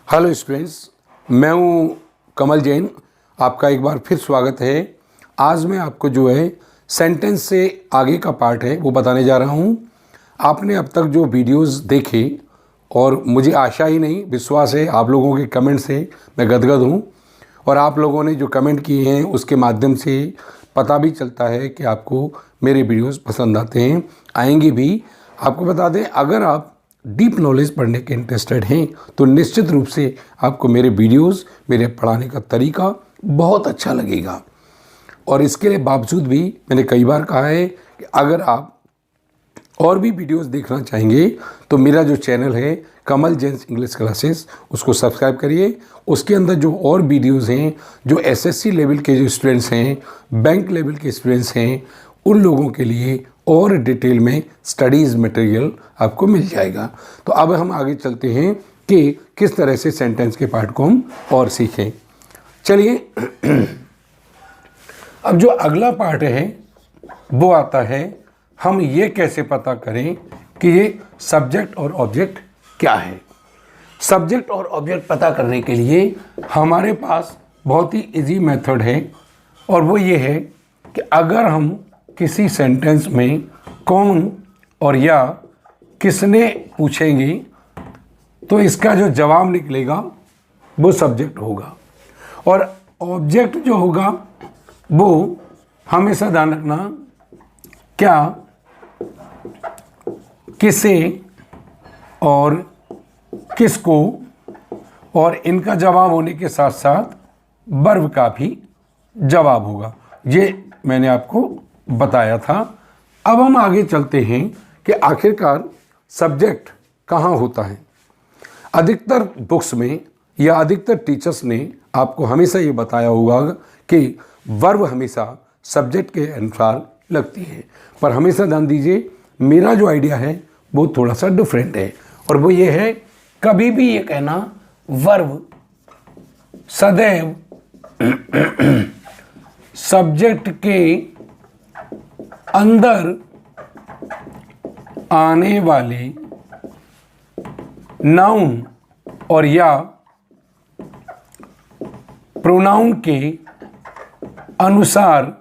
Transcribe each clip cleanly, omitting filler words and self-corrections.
Hello students, मैं हूँ कमल जैन। आपका एक बार फिर स्वागत है। आज मैं आपको जो है सेंटेंस से आगे का पार्ट है वो बताने जा रहा हूँ। आपने अब तक जो वीडियोस देखे और मुझे आशा ही नहीं विश्वास है आप लोगों के कमेंट से मैं गदगद हूँ, और आप लोगों ने जो कमेंट किए हैं उसके माध्यम से पता भी चलता है कि आपको मेरे वीडियोस पसंद आते हैं, आएंगे भी। आपको बता दें, अगर आप डीप नॉलेज पढ़ने के इंटरेस्टेड हैं तो निश्चित रूप से आपको मेरे वीडियोस, मेरे पढ़ाने का तरीका बहुत अच्छा लगेगा। और इसके बावजूद भी मैंने कई बार कहा है कि अगर आप और भी वीडियोस देखना चाहेंगे तो मेरा जो चैनल है कमल जैन इंग्लिश क्लासेस, उसको सब्सक्राइब करिए। उसके अंदर जो और वीडियोस हैं, जो एसएससी लेवल के जो स्टूडेंट्स हैं, बैंक लेवल के स्टूडेंट्स हैं, उन लोगों के लिए और डिटेल में स्टडीज़ मटेरियल आपको मिल जाएगा। तो अब हम आगे चलते हैं कि किस तरह से सेंटेंस के पार्ट को हम और सीखें। चलिए, अब जो अगला पार्ट है वो आता है, हम ये कैसे पता करें कि ये सब्जेक्ट और ऑब्जेक्ट क्या है। सब्जेक्ट और ऑब्जेक्ट पता करने के लिए हमारे पास बहुत ही इजी मेथड है, और वो ये है कि अगर हम किसी सेंटेंस में कौन और या किसने पूछेंगे तो इसका जो जवाब निकलेगा वो सब्जेक्ट होगा, और ऑब्जेक्ट जो होगा वो हमेशा ध्यान रखना क्या, किसे और किसको, और इनका जवाब होने के साथ साथ वर्ब का भी जवाब होगा। ये मैंने आपको बताया था। अब हम आगे चलते हैं कि आखिरकार सब्जेक्ट कहाँ होता है। अधिकतर बुक्स में या अधिकतर टीचर्स ने आपको हमेशा ये बताया होगा कि वर्ब हमेशा सब्जेक्ट के अनुसार लगती है, पर हमेशा ध्यान दीजिए मेरा जो आइडिया है वो थोड़ा सा डिफरेंट है, और वो ये है कभी भी ये कहना वर्ब सदैव सब्जेक्ट के अंदर आने वाले नाउन और या प्रोनाउन के अनुसार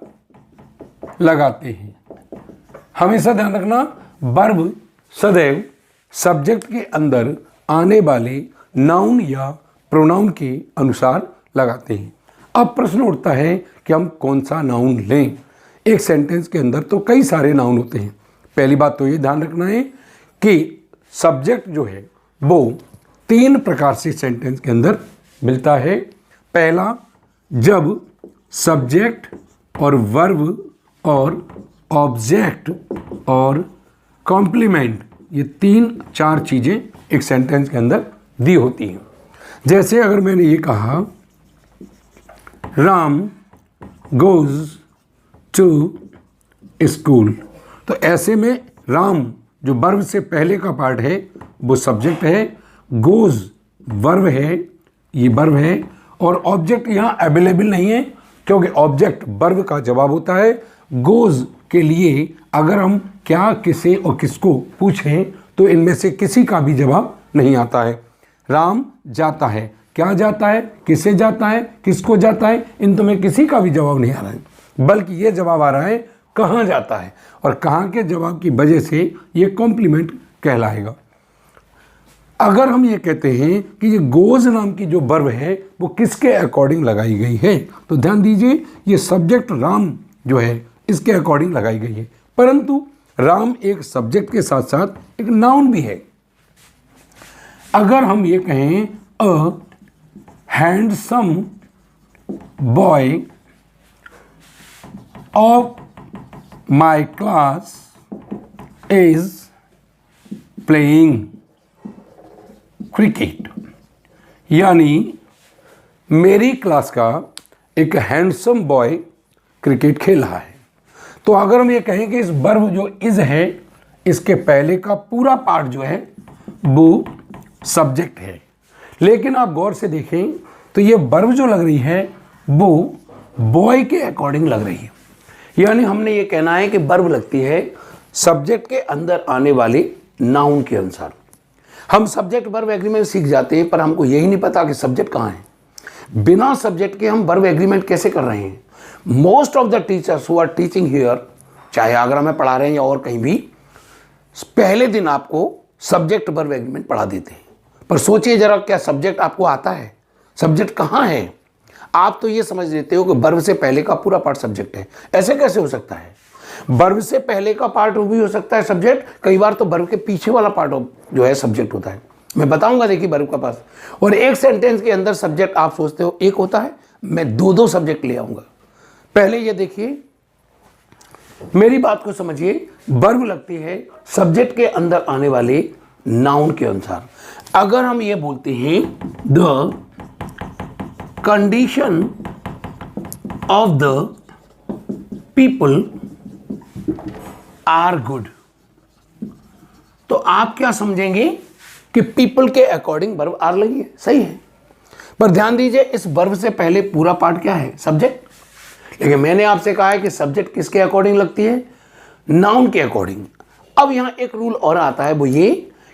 लगाते हैं। हमेशा ध्यान रखना, वर्ब सदैव सब्जेक्ट के अंदर आने वाले नाउन या प्रोनाउन के अनुसार लगाते हैं। अब प्रश्न उठता है कि हम कौन सा नाउन लें। एक सेंटेंस के अंदर तो कई सारे नाउन होते हैं। पहली बात तो ये ध्यान रखना है कि सब्जेक्ट जो है वो 3 प्रकार से सेंटेंस के अंदर मिलता है। पहला, जब सब्जेक्ट और वर्ब और ऑब्जेक्ट और कॉम्प्लीमेंट, ये 3-4 चीज़ें एक सेंटेंस के अंदर दी होती हैं। जैसे अगर मैंने ये कहा राम गोज़ टू स्कूल, तो ऐसे में राम जो वर्ब से पहले का पार्ट है वो सब्जेक्ट है, गोज़ वर्ब है, ये वर्ब है, और ऑब्जेक्ट यहाँ अवेलेबल नहीं है क्योंकि ऑब्जेक्ट वर्ब का जवाब होता है। गोज़ के लिए अगर हम क्या, किसे और किसको पूछें तो इनमें से किसी का भी जवाब नहीं आता है। राम जाता है, क्या जाता है, किसे जाता है, किसको जाता है, इन तो में किसी का भी जवाब नहीं आ रहा है, बल्कि ये जवाब आ रहा है कहाँ जाता है, और कहाँ के जवाब की वजह से ये कॉम्प्लीमेंट कहलाएगा। अगर हम ये कहते हैं कि ये गोज़ नाम की जो वर्ब है वो किसके अकॉर्डिंग लगाई गई है, तो ध्यान दीजिए ये सब्जेक्ट राम जो है इसके अकॉर्डिंग लगाई गई है, परंतु राम एक सब्जेक्ट के साथ साथ एक नाउन भी है। अगर हम ये कहें a handsome boy of my class is playing cricket, यानी मेरी क्लास का एक हैंडसम बॉय क्रिकेट खेल रहा है। तो अगर हम ये कहें कि इस वर्ब जो इज है इसके पहले का पूरा पार्ट जो है वो सब्जेक्ट है, लेकिन आप गौर से देखें तो ये वर्ब जो लग रही है वो बॉय के अकॉर्डिंग लग रही है, यानी हमने ये कहना है कि वर्ब लगती है सब्जेक्ट के अंदर आने वाले नाउन के अनुसार। हम सब्जेक्ट वर्ब एग्रीमेंट सीख जाते हैं, पर हमको यही नहीं पता कि सब्जेक्ट कहाँ है। बिना सब्जेक्ट के हम वर्ब एग्रीमेंट कैसे कर रहे हैं। Most of the teachers who are teaching here, चाहे आगरा में पढ़ा रहे हैं या और कहीं भी, पहले दिन आपको सब्जेक्ट वर्ब एग्रीमेंट पढ़ा देते हैं। पर सोचिए जरा, क्या सब्जेक्ट आपको आता है? सब्जेक्ट कहाँ है? आप तो ये समझ लेते हो कि वर्ब से पहले का पूरा पार्ट सब्जेक्ट है। ऐसे कैसे हो सकता है? वर्ब से पहले का पार्ट भी हो सकता है सब्जेक्ट, कई बार तो वर्ब के पीछे वाला पार्ट जो है सब्जेक्ट होता है। मैं बताऊंगा, देखिए वर्ब का पास। और एक सेंटेंस के अंदर सब्जेक्ट आप सोचते हो एक होता है, मैं दो सब्जेक्ट ले आऊंगा। पहले ये देखिए, मेरी बात को समझिए। वर्ब लगती है सब्जेक्ट के अंदर आने वाले नाउन के अनुसार। अगर हम ये बोलते हैं the condition of the people are good, तो आप क्या समझेंगे कि पीपल के अकॉर्डिंग वर्ब आर लगी है, सही है। पर ध्यान दीजिए, इस वर्ब से पहले पूरा पार्ट क्या है? सब्जेक्ट। लेकिन मैंने आपसे कहा है कि सब्जेक्ट किसके अकॉर्डिंग लगती है? नाउन के अकॉर्डिंग। अब यहां एक रूल और आता है, वो ये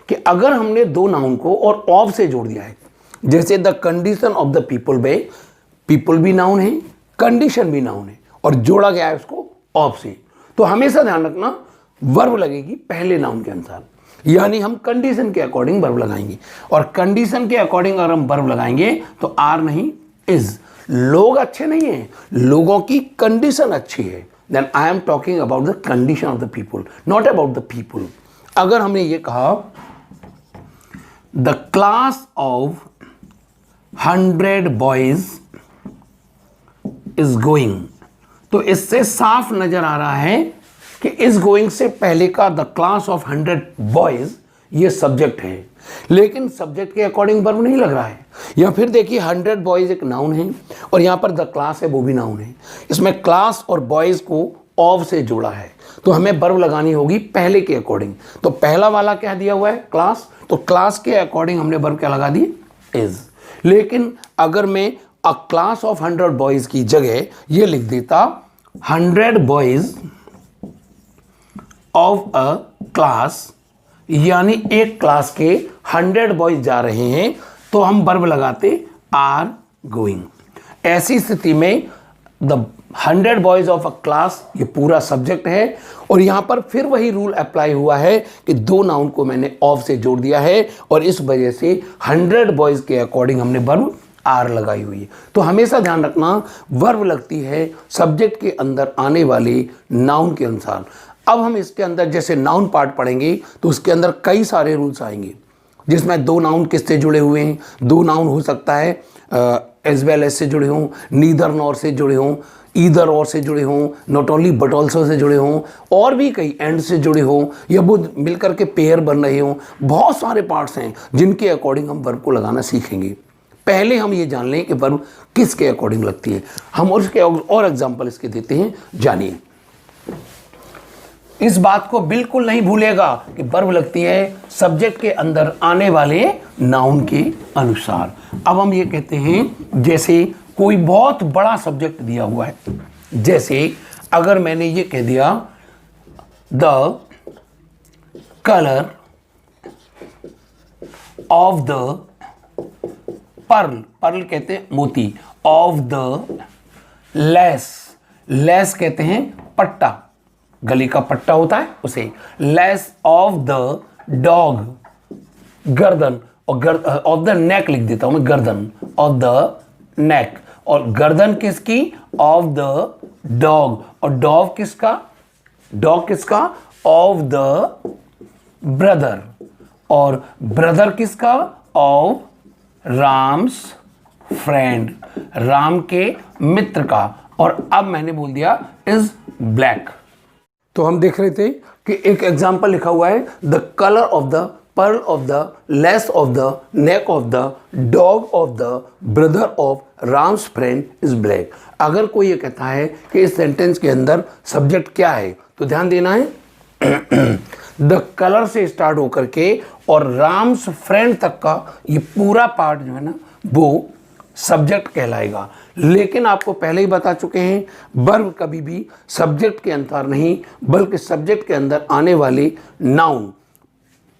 कि अगर हमने दो नाउन को और ऑफ से जोड़ दिया है, जैसे the condition of the people में पीपल भी नाउन है, कंडीशन भी नाउन है, और जोड़ा गया है उसको ऑफ से, तो हमेशा ध्यान रखना वर्ब लगेगी पहले नाउन के अनुसार। यानी हम कंडीशन के अकॉर्डिंग वर्ब लगाएंगे, और कंडीशन के अकॉर्डिंग अगर हम वर्ब लगाएंगे तो आर नहीं इज। लोग अच्छे नहीं हैं, लोगों की कंडीशन अच्छी है। Then I am talking about the condition of the people, not about the people. अगर हमने ये कहा the class of 100 boys is going, तो इससे साफ नजर आ रहा है कि इज गोइंग से पहले का द क्लास ऑफ 100 बॉयज ये सब्जेक्ट है, लेकिन सब्जेक्ट के अकॉर्डिंग वर्ब नहीं लग रहा है। या फिर देखिए 100 बॉयज एक नाउन है, और यहां पर द क्लास है वो भी नाउन है। इसमें क्लास और बॉयज को ऑफ से जोड़ा है, तो हमें वर्ब लगानी होगी पहले के अकॉर्डिंग। तो पहला वाला क्या दिया हुआ है? क्लास, तो क्लास के अकॉर्डिंग हमने वर्ब क्या लगा दी? इज। लेकिन अगर मैं अ क्लास ऑफ 100 बॉयज की जगह ये लिख देता 100 बॉयज ऑफ अ क्लास, यानी एक क्लास के 100 बॉयज जा रहे हैं, तो हम वर्ब लगाते आर गोइंग। ऐसी स्थिति में the 100 boys of a class ये पूरा सब्जेक्ट है, और यहां पर फिर वही रूल अप्लाई हुआ है कि दो नाउन को मैंने ऑफ से जोड़ दिया है, और इस वजह से 100 बॉयज के अकॉर्डिंग हमने वर्ब आर लगाई हुई है। तो हमेशा ध्यान रखना, वर्ब लगती है सब्जेक्ट के अंदर आने वाले नाउन के अनुसार। अब हम इसके अंदर जैसे नाउन पार्ट पढ़ेंगे तो उसके अंदर कई सारे रूल्स आएंगे, जिसमें दो नाउन किससे जुड़े हुए हैं। दो नाउन हो सकता है एज वेल एज से जुड़े हों, नीदर नॉर से जुड़े हों, ईदर और से जुड़े हों, not only but also say जुड़े हों, और भी कई एंड से जुड़े हों, या वो मिलकर के पेयर बन रहे हों। बहुत सारे पार्ट्स हैं जिनके अकॉर्डिंग हम वर्ब को लगाना सीखेंगे। पहले हम ये जान लें कि वर्ब किसके अकॉर्डिंग लगती है। हम उसके और एग्जाम्पल इसके देते हैं, जानिए। इस बात को बिल्कुल नहीं भूलेगा कि वर्ब लगती है सब्जेक्ट के अंदर आने वाले नाउन के अनुसार। अब हम ये कहते हैं, जैसे कोई बहुत बड़ा सब्जेक्ट दिया हुआ है, जैसे अगर मैंने ये कह दिया the colour of the pearl, pearl कहते हैं मोती, ऑफ द लेस, लेस कहते हैं पट्टा, गली का पट्टा होता है उसे, लेस ऑफ द डॉग, गर्दन, और ऑफ द नेक लिख देता हूं मैं, गर्दन ऑफ द नेक, और गर्दन किसकी? ऑफ द डॉग, और डॉग किसका? डॉग किसका? ऑफ द ब्रदर, और ब्रदर किसका? ऑफ राम्स फ्रेंड, राम के मित्र का। और अब मैंने बोल दिया इज ब्लैक। तो हम देख रहे थे कि एक एग्जाम्पल लिखा हुआ है the colour of the pearl of the less of the neck of the dog of the brother of Ram's friend is black. अगर कोई ये कहता है कि इस सेंटेंस के अंदर सब्जेक्ट क्या है, तो ध्यान देना है द कलर से स्टार्ट होकर के और राम्स फ्रेंड तक का ये पूरा पार्ट जो है ना, वो सब्जेक्ट कहलाएगा। लेकिन आपको पहले ही बता चुके हैं, वर्ब कभी भी सब्जेक्ट के अनुसार नहीं, बल्कि सब्जेक्ट के अंदर आने वाले नाउन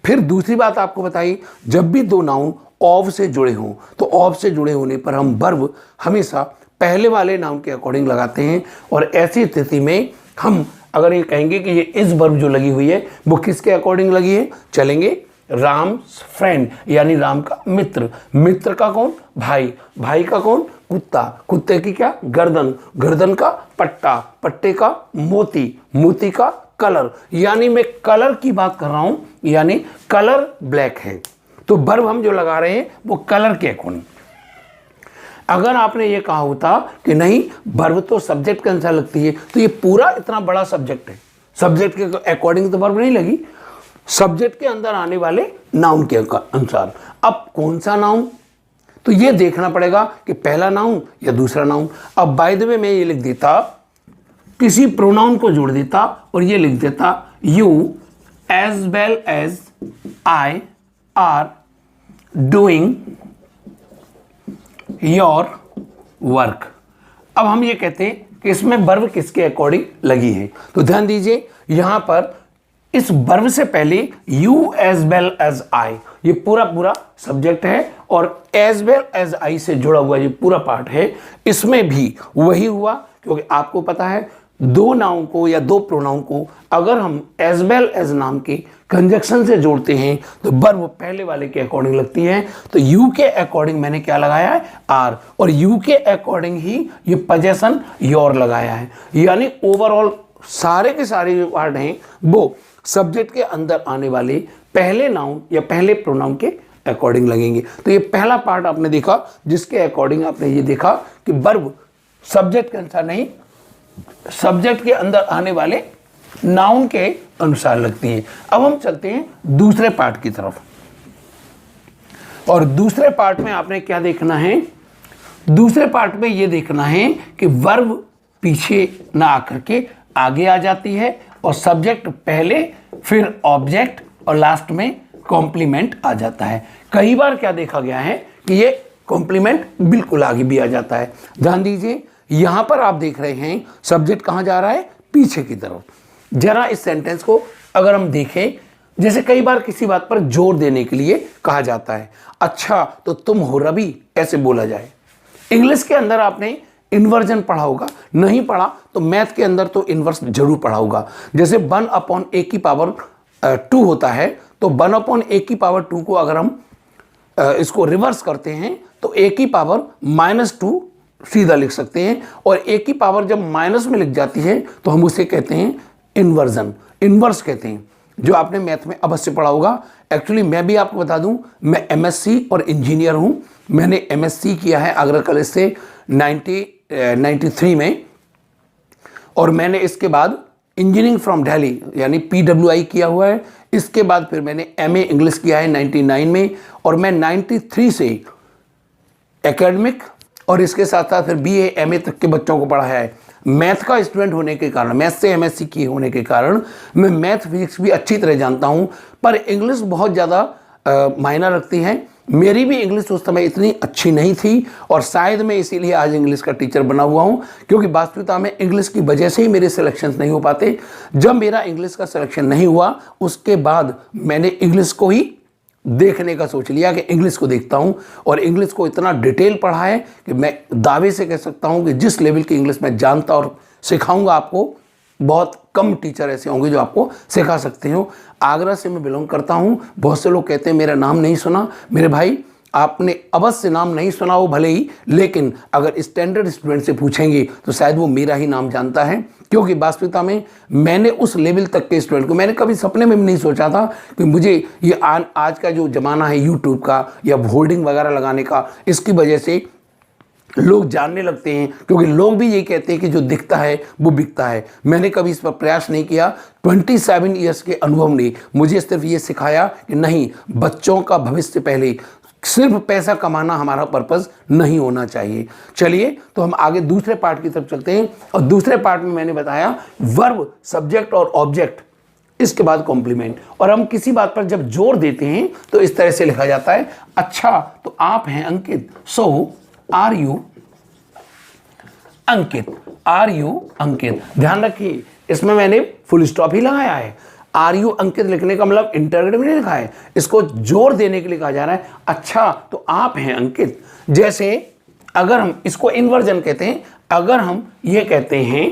फिर दूसरी बात आपको बताई, जब भी दो नाउन ऑफ से जुड़े हों तो ऑफ से जुड़े होने पर हम वर्ब हमेशा पहले वाले नाउन के अकॉर्डिंग लगाते हैं। और ऐसी स्थिति में हम अगर ये कहेंगे कि ये इस वर्ब जो लगी हुई है वो किसके अकॉर्डिंग लगी है, चलेंगे राम फ्रेंड, यानी राम का मित्र, मित्र का कौन, भाई, भाई का कौन, कुत्ता, कुत्ते की क्या, गर्दन, गर्दन का पट्टा, पट्टे का मोती, मोती का कलर, यानी मैं कलर की बात कर रहा हूं, यानी कलर ब्लैक है। तो वर्ब हम जो लगा रहे हैं वो कलर के अकॉर्डिंग। अगर आपने ये कहा होता कि नहीं वर्ब तो सब्जेक्ट के अनुसार लगती है, तो ये पूरा इतना बड़ा सब्जेक्ट है, सब्जेक्ट के अकॉर्डिंग तो वर्ब नहीं लगी, सब्जेक्ट के अंदर आने वाले नाउन के अनुसार। अब कौन सा नाउन, तो ये देखना पड़ेगा कि पहला नाउन या दूसरा नाउन। अब बाय द वे मैं ये लिख देता, किसी प्रोनाउन को जोड़ देता और ये लिख देता you as well as I are doing your work. अब हम ये कहते हैं कि इसमें वर्ब किसके अकॉर्डिंग लगी है, तो ध्यान दीजिए यहां पर इस वर्ब से पहले you as well as I, ये पूरा पूरा सब्जेक्ट है, और एज वेल एज आई से जुड़ा हुआ ये पूरा पार्ट है। इसमें भी वही हुआ, क्योंकि आपको पता है दो नाउन को या दो प्रोनाउन को अगर हम एज वेल एज नाम के कंजक्शन से जोड़ते हैं तो वर्ब पहले वाले के अकॉर्डिंग लगती है। तो यू के अकॉर्डिंग मैंने क्या लगाया है, आर, और यू के अकॉर्डिंग ही ये पोजेशन योर लगाया है, यानी ओवरऑल सारे के सारे जो वर्ड हैं वो सब्जेक्ट के अंदर आने वाले पहले नाउन या पहले प्रोनाउन के अकॉर्डिंग लगेंगे। तो ये पहला पार्ट आपने देखा जिसके अकॉर्डिंग आपने ये देखा कि वर्ब सब्जेक्ट के अनुसार नहीं, सब्जेक्ट के अंदर आने वाले नाउन के अनुसार लगती है। अब हम चलते हैं दूसरे पार्ट की तरफ, और दूसरे पार्ट में आपने क्या देखना है, दूसरे पार्ट में ये देखना है कि वर्ब पीछे ना आकर के आगे आ जाती है, और सब्जेक्ट पहले, फिर ऑब्जेक्ट, और लास्ट में कॉम्प्लीमेंट आ जाता है। कई बार क्या देखा गया है कि ये कॉम्प्लीमेंट बिल्कुल आगे भी आ जाता है। ध्यान दीजिए यहां पर आप देख रहे हैं सब्जेक्ट कहां जा रहा है, पीछे की तरफ। जरा इस सेंटेंस को अगर हम देखें, जैसे कई बार किसी बात पर जोर देने के लिए कहा जाता है, अच्छा तो तुम हो रवि, ऐसे बोला जाए। इंग्लिश के अंदर आपने इन्वर्जन पढ़ा होगा, नहीं पढ़ा तो मैथ के अंदर तो इन्वर्स जरूर पढ़ा होगा। जैसे 1/a की पावर 2 होता है, तो 1/a की पावर 2 को अगर हम इसको रिवर्स करते हैं तो a की पावर -2 सीधा लिख सकते हैं, और a की पावर जब माइनस में लिख जाती है तो हम उसे कहते हैं इन्वर्जन, इन्वर्स कहते हैं, जो आपने मैथ में अवश्य पढ़ा होगा। एक्चुअली मैं भी आपको बता दूं, मैं MSc और इंजीनियर हूं। मैंने MSc किया है आगरा कॉलेज से 1993 में, और मैंने इसके बाद इंजीनियरिंग फ्रॉम दिल्ली यानी PWI किया हुआ है। इसके बाद फिर मैंने MA इंग्लिश किया है 99 में, और मैं 93 से एकेडमिक और इसके साथ साथ फिर BA MA तक के बच्चों को पढ़ाया है। मैथ का स्टूडेंट होने के कारण, मैथ से MSc किए होने के कारण मैं मैथ फिजिक्स भी अच्छी तरह जानता हूं, पर इंग्लिश बहुत ज़्यादा मायना रखती है। मेरी भी इंग्लिश उस समय इतनी अच्छी नहीं थी, और शायद मैं इसीलिए आज इंग्लिश का टीचर बना हुआ हूं, क्योंकि वास्तविकता में इंग्लिश की वजह से ही मेरे सिलेक्शंस नहीं हो पाते। जब मेरा इंग्लिश का सिलेक्शन नहीं हुआ उसके बाद मैंने इंग्लिश को ही देखने का सोच लिया कि इंग्लिश को देखता हूं, और इंग्लिश को इतना डिटेल पढ़ा है कि मैं दावे से कह सकता हूं कि जिस लेवल की इंग्लिश मैं जानता और सिखाऊंगा आपको, बहुत कम टीचर ऐसे होंगे जो आपको सिखा सकते हो। आगरा से मैं बिलोंग करता हूं। बहुत से लोग कहते हैं मेरा नाम नहीं सुना। मेरे भाई, आपने अवश्य नाम नहीं सुना हो भले ही, लेकिन अगर स्टैंडर्ड स्टूडेंट से पूछेंगे तो शायद वो मेरा ही नाम जानता है, क्योंकि वास्तविकता में मैंने उस लेवल तक के स्टूडेंट को, मैंने कभी सपने में भी नहीं सोचा था कि मुझे ये आज का जो ज़माना है यूट्यूब का या होर्डिंग वगैरह लगाने का, इसकी वजह से लोग जानने लगते हैं, क्योंकि लोग भी ये कहते हैं कि जो दिखता है वो बिकता है। मैंने कभी इस पर प्रयास नहीं किया। 27 ईयर्स के अनुभव ने मुझे सिर्फ ये सिखाया कि नहीं, बच्चों का भविष्य पहले, सिर्फ पैसा कमाना हमारा पर्पस नहीं होना चाहिए। चलिए तो हम आगे दूसरे पार्ट की तरफ चलते हैं, और दूसरे पार्ट में मैंने बताया वर्ब, सब्जेक्ट और ऑब्जेक्ट, इसके बाद कॉम्प्लीमेंट। और हम किसी बात पर जब जोर देते हैं तो इस तरह से लिखा जाता है, अच्छा तो आप हैं Ankit, so are you Ankit, are you Ankit. ध्यान रखिए इसमें मैंने फुल स्टॉप ही लगाया है। आर यू अंकित लिखने का मतलब इंटरगेटिव नहीं लिखा है, इसको जोर देने के लिए कहा जा रहा है, अच्छा तो आप हैं अंकित। जैसे अगर हम इसको इन्वर्जन कहते हैं, अगर हम ये कहते हैं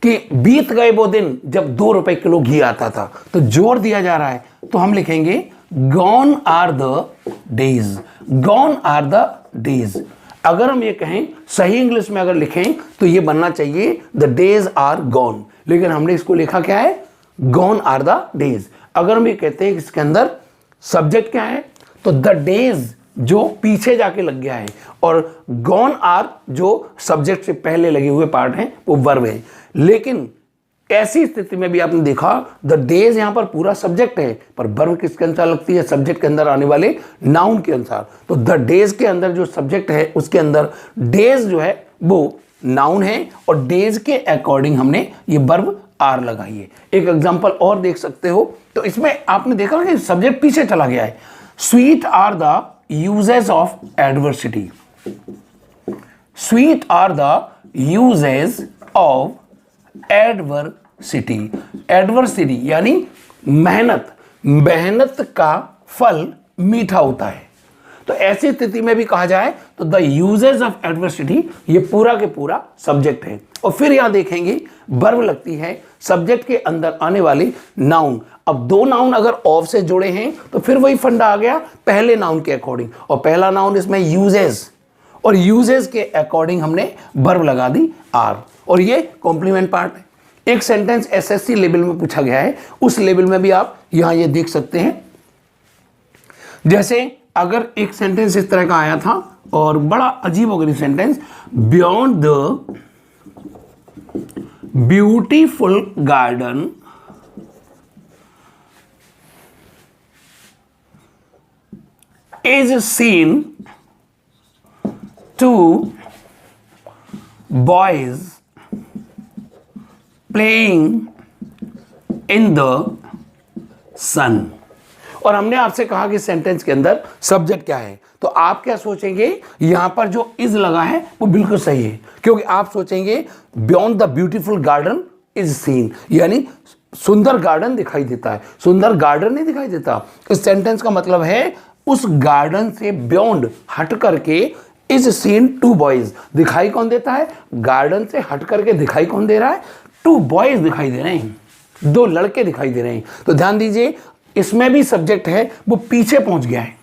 कि बीत गए वो दिन जब 2 रुपए किलो घी आता था, तो जोर दिया जा रहा है, तो हम लिखेंगे gone are the days, gone are the days. अगर हम ये कहें सही इंग्लिश में अगर लिखें तो ये बनना चाहिए द डेज आर गॉन, लेकिन हमने इसको लिखा क्या है, गॉन आर द डेज। अगर हम ये कहते हैं इसके अंदर सब्जेक्ट क्या है, तो द डेज जो पीछे जाके लग गया है, और गॉन आर जो सब्जेक्ट से पहले लगे हुए पार्ट हैं वो वर्ब है। लेकिन ऐसी स्थिति में भी आपने देखा द डेज यहां पर पूरा सब्जेक्ट है, पर वर्ब किसके अनुसार लगती है, सब्जेक्ट के अंदर आने वाले नाउन के अनुसार। तो द डेज के अंदर जो सब्जेक्ट है उसके अंदर डेज जो है वो नाउन है, और डेज के अकॉर्डिंग हमने ये वर्ब आर लगाई है। एक एग्जांपल और देख सकते हो, तो इसमें आपने देखा कि सब्जेक्ट पीछे चला गया है। Sweet are the uses of adversity, sweet are the uses of adversity, adversity यानी मेहनत, मेहनत का फल मीठा होता है। तो ऐसी स्थिति में भी कहा जाए तो द यूजेस ऑफ एडवर्सिटी ये पूरा के पूरा सब्जेक्ट है। और फिर यहां देखेंगे वर्ब लगती है सब्जेक्ट के अंदर आने वाले नाउन। अब 2 नाउन अगर ऑफ से जुड़े हैं तो फिर वही फंडा आ गया पहले नाउन के अकॉर्डिंग, और पहला नाउन इसमें यूजेस, और यूजेस के अकॉर्डिंग हमने वर्ब लगा दी आर, और ये कॉम्प्लीमेंट पार्ट है। एक सेंटेंस एसएससी लेवल में पूछा गया है, उस लेवल में भी आप यहां ये देख सकते हैं। जैसे अगर एक सेंटेंस इस तरह का आया था और बड़ा अजीबोगरीब sentence, beyond the beautiful garden is seen 2 boys playing in the sun. और हमने आपसे कहा कि सेंटेंस के अंदर सब्जेक्ट क्या है, तो आप क्या सोचेंगे, यहां पर जो इज लगा है वो बिल्कुल सही है, क्योंकि आप सोचेंगे beyond the beautiful garden is scene, यानी सुंदर गार्डन दिखाई देता है, सुंदर गार्डन नहीं दिखाई देता। इस सेंटेंस का मतलब है उस गार्डन से बियॉन्ड हट करके इज सीन 2 बॉयज, दिखाई कौन देता है, गार्डन से हट करके दिखाई कौन दे रहा है, 2 बॉयज दिखाई दे रहे हैं, 2 लड़के दिखाई दे रहे हैं। तो ध्यान दीजिए इसमें भी सब्जेक्ट है वो पीछे पहुंच गया है,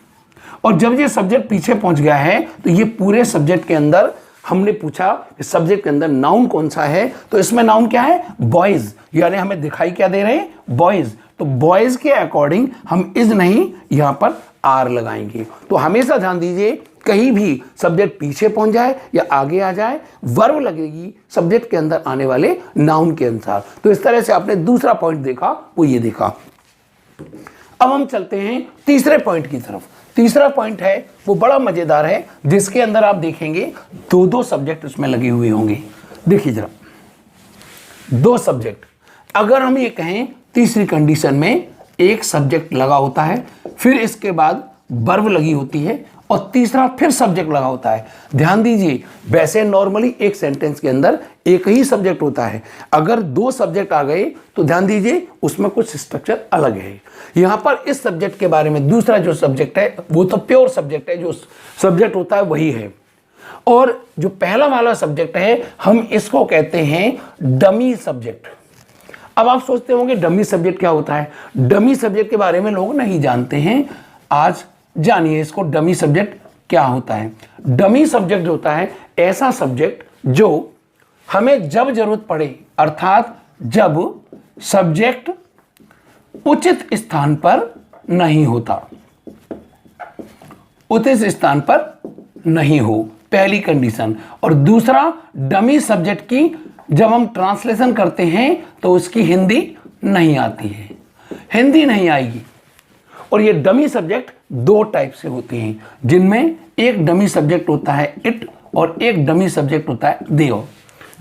और जब ये सब्जेक्ट पीछे पहुंच गया है तो ये पूरे सब्जेक्ट के अंदर हमने पूछा कि सब्जेक्ट के अंदर नाउन कौन सा है, तो इसमें नाउन क्या है, बॉयज, यानी हमें दिखाई क्या दे रहे हैं, बॉयज। तो बॉयज के अकॉर्डिंग हम इज नहीं यहां पर आर लगाएंगे। तो हमेशा ध्यान दीजिए कहीं भी सब्जेक्ट पीछे पहुंच जाए या आगे आ जाए, वर्ब लगेगी सब्जेक्ट के अंदर आने वाले नाउन के अनुसार। तो इस तरह से आपने दूसरा पॉइंट देखा, वो ये देखा। अब हम चलते हैं तीसरे पॉइंट की तरफ। तीसरा पॉइंट है वो बड़ा मजेदार है, जिसके अंदर आप देखेंगे 2 सब्जेक्ट इसमें लगे हुए होंगे। देखिए जरा, 2 सब्जेक्ट, अगर हम ये कहें तीसरी कंडीशन में एक सब्जेक्ट लगा होता है, फिर इसके बाद वर्ब लगी होती है, और तीसरा फिर सब्जेक्ट लगा होता है। ध्यान दीजिए वैसे नॉर्मली एक सेंटेंस के अंदर एक ही सब्जेक्ट होता है, अगर 2 सब्जेक्ट आ गए तो ध्यान दीजिए उसमें कुछ स्ट्रक्चर अलग है। यहां पर इस सब्जेक्ट के बारे में दूसरा जो सब्जेक्ट है वो तो प्योर सब्जेक्ट है, जो सब्जेक्ट होता है वही है, और जो पहला वाला सब्जेक्ट है हम इसको कहते हैं डमी सब्जेक्ट। अब आप सोचते होंगे डमी सब्जेक्ट क्या होता है, डमी सब्जेक्ट के बारे में लोग नहीं जानते हैं, आज जानिए इसको डमी सब्जेक्ट क्या होता है। डमी सब्जेक्ट होता है ऐसा सब्जेक्ट जो हमें जब जरूरत पड़े, अर्थात जब सब्जेक्ट उचित स्थान पर नहीं होता, उचित स्थान पर नहीं हो, पहली कंडीशन। और दूसरा, डमी सब्जेक्ट की जब हम ट्रांसलेशन करते हैं तो उसकी हिंदी नहीं आती है, हिंदी नहीं आएगी। और ये डमी सब्जेक्ट 2 टाइप से होते हैं, जिनमें एक डमी सब्जेक्ट होता है इट और एक डमी सब्जेक्ट होता है देव।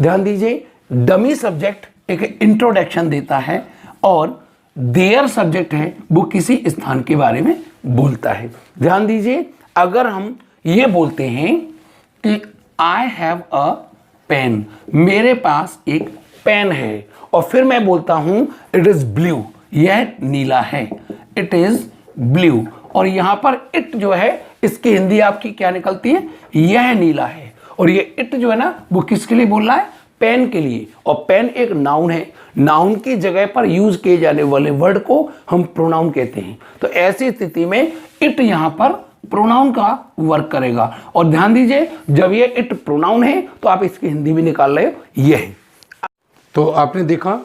ध्यान दीजिए डमी सब्जेक्ट एक इंट्रोडक्शन देता है और देयर सब्जेक्ट है वो किसी स्थान के बारे में बोलता है। ध्यान दीजिए अगर हम ये बोलते हैं कि आई हैव अ पेन, मेरे पास एक पेन है, और फिर मैं बोलता हूं इट इज ब्लू, यह नीला है, इट इज ब्लू। और यहां पर इट जो है इसकी हिंदी आपकी क्या निकलती है, यह नीला है। और ये इट जो है ना वो किसके लिए बोल रहा है, पेन के लिए। और पेन एक नाउन है, नाउन की जगह पर यूज किए जाने वाले वर्ड को हम प्रोनाउन कहते हैं। तो ऐसी स्थिति में इट यहां पर प्रोनाउन का वर्क करेगा। और ध्यान दीजिए जब ये इट प्रोनाउन है तो आप इसकी हिंदी भी निकाल रहे हो, ये है। तो आपने देखा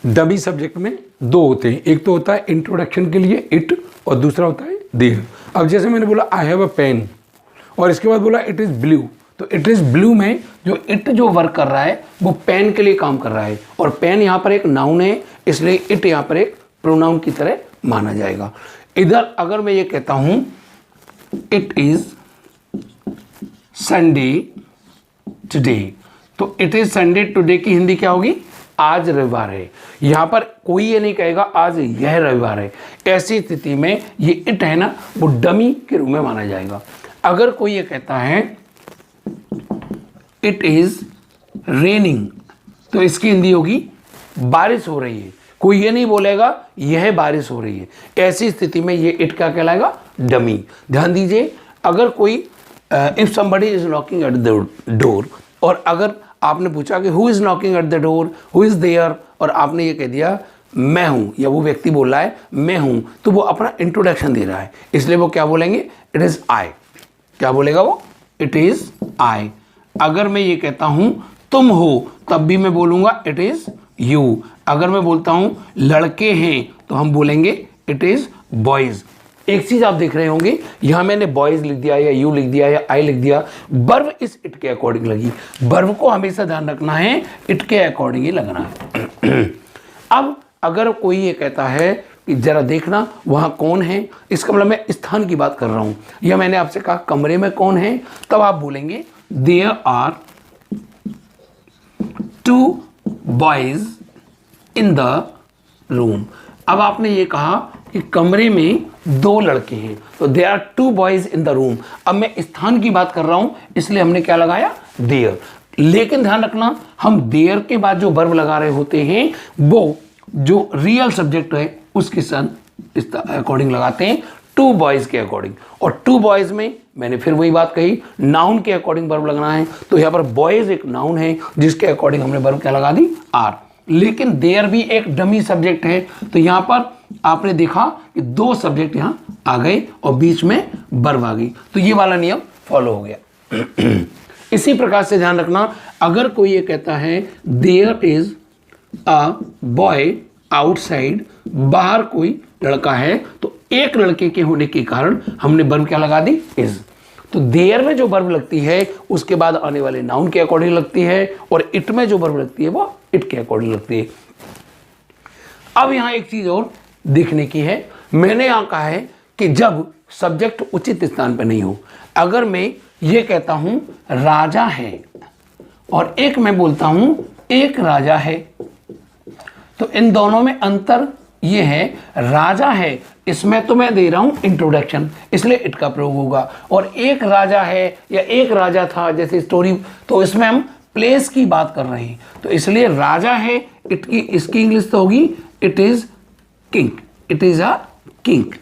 डमी सब्जेक्ट में दो होते हैं, एक तो होता है इंट्रोडक्शन के लिए इट और दूसरा होता है देयर। अब जैसे मैंने बोला आई हैव अ पेन और इसके बाद बोला इट इज़ ब्लू, तो इट इज़ ब्लू में जो इट जो वर्क कर रहा है वो पेन के लिए काम कर रहा है। और पेन यहाँ पर एक नाउन है, इसलिए इट यहाँ पर एक प्रोनाउन की तरह माना जाएगा। इधर अगर मैं ये कहता हूँ इट इज़ संडे टुडे, तो इट इज़ संडे टुडे की हिंदी क्या होगी, आज रविवार है। यहां पर कोई ये नहीं कहेगा आज यह रविवार है। ऐसी स्थिति में ये इट है ना वो डमी के रूप में माना जाएगा। अगर कोई ये कहता है इट इज रेनिंग, तो इसकी हिंदी होगी बारिश हो रही है। कोई ये नहीं बोलेगा यह बारिश हो रही है। ऐसी स्थिति में ये इट क्या कहलाएगा, डमी। ध्यान दीजिए अगर कोई if somebody is knocking at the door, और अगर आपने पूछा कि who is knocking at the door, who is there, और आपने ये कह दिया मैं हूँ, या वो व्यक्ति बोल रहा है मैं हूँ, तो वो अपना इंट्रोडक्शन दे रहा है, इसलिए वो क्या बोलेंगे, इट इज़ आई। क्या बोलेगा वो, इट इज़ आई। अगर मैं ये कहता हूँ तुम हो, तब भी मैं बोलूँगा इट इज़ यू। अगर मैं बोलता हूँ लड़के हैं, तो हम बोलेंगे इट इज़ बॉयज़। एक चीज आप देख रहे होंगे, यहां मैंने बॉयज लिख दिया या यू लिख दिया या आई लिख दिया, वर्ब इस इट के अकॉर्डिंग लगी। वर्ब को हमेशा ध्यान रखना है, इट के अकॉर्डिंग ही लगना है। अब अगर कोई ये कहता है कि जरा देखना वहां कौन है, इसका मतलब मैं स्थान की बात कर रहा हूं, या मैंने आपसे कहा कमरे में कौन है, तब आप बोलेंगे there are 2 boys in the room. अब आपने ये कहा कि कमरे में 2 लड़के हैं, तो there are 2 boys in the room. अब मैं स्थान की बात कर रहा हूं, इसलिए हमने क्या लगाया, देयर। लेकिन ध्यान रखना हम देयर के बाद जो वर्ब लगा रहे होते हैं वो जो रियल सब्जेक्ट है उसके साथ इस अकॉर्डिंग लगाते हैं, 2 बॉयज के अकॉर्डिंग। और 2 बॉयज में मैंने फिर वही बात कही, नाउन के अकॉर्डिंग वर्ब लगना है। तो यहाँ पर बॉयज एक नाउन है जिसके अकॉर्डिंग हमने वर्ब क्या लगा दी, आर। लेकिन देयर भी एक डमी सब्जेक्ट है, तो यहाँ पर आपने देखा कि 2 सब्जेक्ट यहाँ आ गए और बीच में वर्ब आ गई, तो ये वाला नियम फॉलो हो गया। इसी प्रकार से ध्यान रखना, अगर कोई ये कहता है there is a boy outside, बाहर कोई लड़का है, तो एक लड़के के होने के कारण हमने वर्ब क्या लगा दी, इज। तो देयर में जो वर्ब लगती है उसके बाद आने वाले नाउन के अकॉर्डिंग लगती है, और इट में जो वर्ब लगती है वो इट के अकॉर्डिंग लगती है। अब यहां एक चीज और देखने की है, मैंने यहां कहा है कि जब सब्जेक्ट उचित स्थान पर नहीं हो, अगर मैं ये कहता हूं राजा है और एक मैं बोलता हूं एक राजा है, तो इन दोनों में अंतर ये है, राजा है इसमें तो मैं दे रहा हूं इंट्रोडक्शन, इसलिए इट का प्रयोग होगा। और एक राजा है या एक राजा था जैसे स्टोरी, तो इसमें हम प्लेस की बात कर रहे हैं, तो इसलिए राजा है इट की इसकी इंग्लिश तो होगी it is king, it is a king.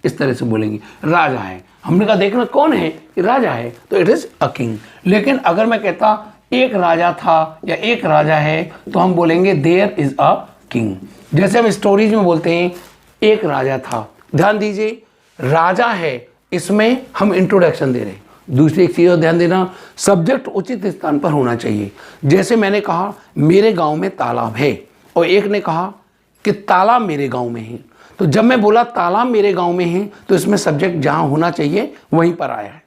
इस तरह से बोलेंगे राजा है, हमने कहा देखना कौन है, राजा है, तो इट इज अ किंग। लेकिन अगर मैं कहता एक राजा था या एक राजा है, तो हम बोलेंगे देयर इज अ किंग। जैसे हम स्टोरीज में बोलते हैं एक राजा था, ध्यान दीजिए राजा है इसमें हम इंट्रोडक्शन दे रहे हैं। दूसरी एक चीज़ और ध्यान देना, सब्जेक्ट उचित स्थान पर होना चाहिए। जैसे मैंने कहा मेरे गांव में तालाब है, और एक ने कहा कि तालाब मेरे गांव में है, तो जब मैं बोला तालाब मेरे गांव में है तो इसमें सब्जेक्ट जहां होना चाहिए वहीं पर आया है।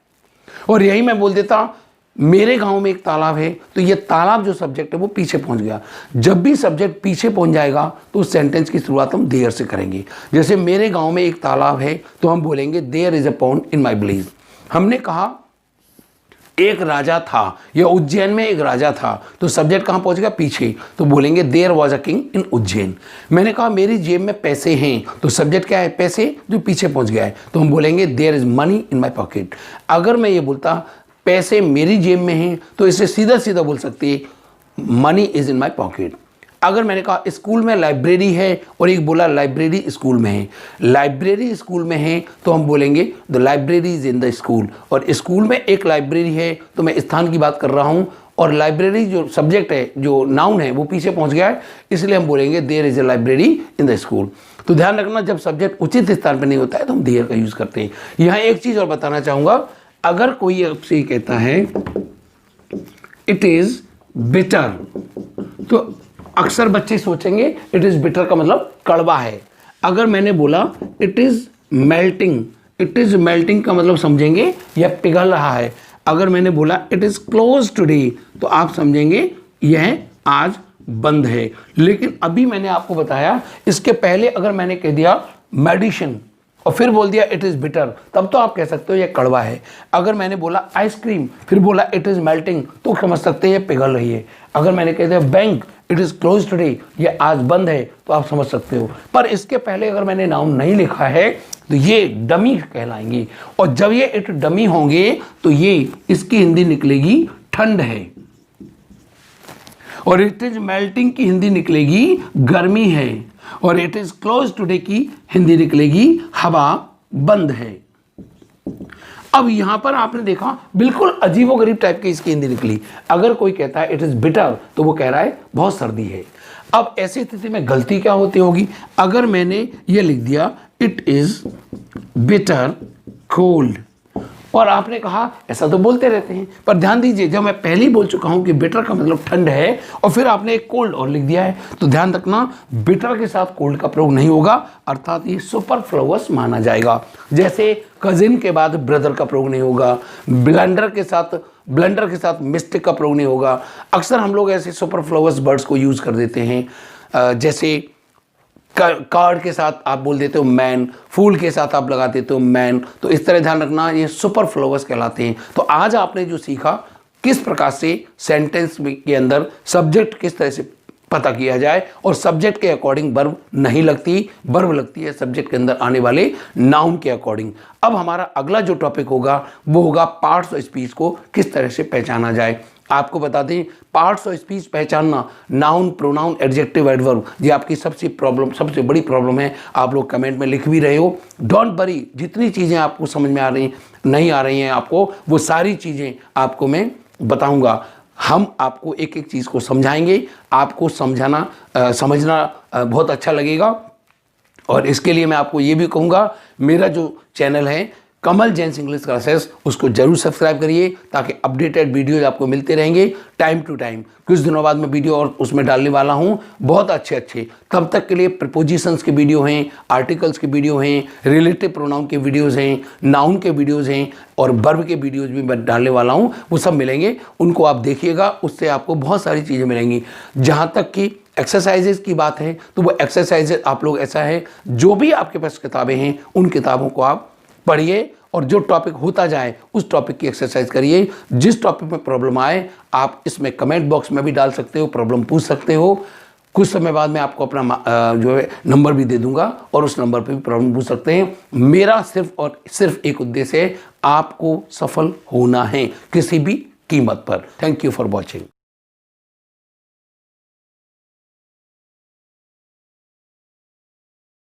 और यही मैं बोल देता मेरे गांव में एक तालाब है, तो ये तालाब जो सब्जेक्ट है वो पीछे पहुंच गया। जब भी सब्जेक्ट पीछे पहुंच जाएगा तो उस सेंटेंस की शुरुआत हम देयर से करेंगे। जैसे मेरे गांव में एक तालाब है, तो हम बोलेंगे there is a pond in my village. हमने कहा एक राजा था या उज्जैन में एक राजा था, तो सब्जेक्ट कहाँ पहुँच गया, पीछे, तो बोलेंगे there was a king in Ujjain. मैंने कहा मेरी जेब में पैसे हैं, तो सब्जेक्ट क्या है, पैसे, जो पीछे पहुँच गया है, तो हम बोलेंगे there is money in my pocket. अगर मैं ये बोलता पैसे मेरी जेब में हैं, तो इसे सीधा सीधा बोल सकते हैं money is in my pocket. अगर मैंने कहा स्कूल में लाइब्रेरी है और एक बोला लाइब्रेरी स्कूल में है, लाइब्रेरी स्कूल में है तो हम बोलेंगे the library is in the school, और स्कूल में एक लाइब्रेरी है तो मैं स्थान की बात कर रहा हूँ, और लाइब्रेरी जो सब्जेक्ट है, जो नाउन है, वो पीछे पहुंच गया है, इसलिए हम बोलेंगे there is a library in the school. तो ध्यान रखना, जब सब्जेक्ट उचित स्थान पर नहीं होता है तो हम देयर का यूज करते हैं। यहाँ एक चीज और बताना चाहूंगा, अगर कोई आपसे कहता है इट इज बिटर, तो अक्सर बच्चे सोचेंगे इट इज बिटर का मतलब कड़वा है। अगर मैंने बोला it is melting, it is melting का मतलब समझेंगे यह पिघल रहा है। अगर मैंने बोला इट इज क्लोज टुडे, तो आप समझेंगे यह आज बंद है। लेकिन अभी मैंने आपको बताया, इसके पहले अगर मैंने कह दिया मेडिसिन और फिर बोल दिया इट इज बिटर, तब तो आप कह सकते हो यह कड़वा है। अगर मैंने बोला आइसक्रीम फिर बोला इट इज मेल्टिंग, तो समझ सकते हैं यह पिघल रही है। अगर मैंने कह दिया bank it is close today, ये आज बंद है, तो आप समझ सकते हो। पर इसके पहले अगर मैंने नाउन नहीं लिखा है तो ये डमी कहलाएंगे, और जब ये इट डमी होंगे तो ये इसकी हिंदी निकलेगी ठंड है, और इट इज मेल्टिंग की हिंदी निकलेगी गर्मी है, और इट इज क्लोज टुडे की हिंदी निकलेगी हवा बंद है। अब यहां पर आपने देखा बिल्कुल अजीबोगरीब टाइप की इसकी हिंदी निकली। अगर कोई कहता है इट इज बिटर, तो वो कह रहा है बहुत सर्दी है। अब ऐसी स्थिति में गलती क्या होती होगी, अगर मैंने ये लिख दिया इट इज बिटर कोल्ड, और आपने कहा ऐसा तो बोलते रहते हैं, पर ध्यान दीजिए जब मैं पहले ही बोल चुका हूं कि बिटर का मतलब ठंड है, और फिर आपने एक कोल्ड और लिख दिया है, तो ध्यान रखना बिटर के साथ कोल्ड का प्रयोग नहीं होगा, अर्थात ये सुपरफ्लुअस माना जाएगा। जैसे कजिन के बाद ब्रदर का प्रयोग नहीं होगा, ब्लेंडर के साथ मिस्टिक का प्रयोग नहीं होगा। अक्सर हम लोग ऐसे सुपरफ्लुअस वर्ड्स को यूज कर देते हैं, जैसे कार्ड के साथ आप बोल देते हो मैन, फूल के साथ आप लगा देते हो मैन, तो इस तरह ध्यान रखना ये सुपरफ्लुअस कहलाते हैं। तो आज आपने जो सीखा किस प्रकार से सेंटेंस के अंदर सब्जेक्ट किस तरह से पता किया जाए, और सब्जेक्ट के अकॉर्डिंग वर्ब नहीं लगती, वर्ब लगती है सब्जेक्ट के अंदर आने वाले नाउन के अकॉर्डिंग। अब हमारा अगला जो टॉपिक होगा वो होगा पार्ट्स ऑफ स्पीच को किस तरह से पहचाना जाए। आपको बता दें, पार्ट्स ऑफ स्पीच पहचानना, नाउन, प्रोनाउन, एडजेक्टिव, एडवर्ब, ये आपकी सबसे बड़ी प्रॉब्लम है। आप लोग कमेंट में लिख भी रहे हो। डोंट वरी, जितनी चीज़ें आपको समझ में नहीं आ रही हैं आपको, वो सारी चीज़ें आपको मैं बताऊंगा। हम आपको एक एक चीज़ को समझाएंगे, आपको समझना बहुत अच्छा लगेगा। और इसके लिए मैं आपको ये भी कहूँगा, मेरा जो चैनल है कमल जैन इंग्लिश क्लासेस, उसको जरूर सब्सक्राइब करिए, ताकि अपडेटेड वीडियोज आपको मिलते रहेंगे टाइम टू टाइम। कुछ दिनों बाद मैं वीडियो और उसमें डालने वाला हूँ बहुत अच्छे। तब तक के लिए प्रपोजिशंस के वीडियो हैं, आर्टिकल्स के वीडियो हैं, रिलेटिव प्रोनाउन के वीडियोज़ हैं, नाउन के वीडियोज़ हैं, और वर्ब के वीडियोज़ भी मैं डालने वाला हूँ। वो सब मिलेंगे, उनको आप देखिएगा, उससे आपको बहुत सारी चीज़ें मिलेंगी। जहाँ तक कि एक्सरसाइजेज की बात है, तो वो एक्सरसाइजेज आप लोग ऐसा है, जो भी आपके पास किताबें हैं उन किताबों को आप पढ़िए, और जो टॉपिक होता जाए उस टॉपिक की एक्सरसाइज करिए। जिस टॉपिक में प्रॉब्लम आए आप इसमें कमेंट बॉक्स में भी डाल सकते हो, प्रॉब्लम पूछ सकते हो। कुछ समय बाद मैं आपको अपना जो है नंबर भी दे दूंगा, और उस नंबर पे भी प्रॉब्लम पूछ सकते हैं। मेरा सिर्फ और सिर्फ एक उद्देश्य है, आपको सफल होना है किसी भी कीमत पर। Thank you for watching.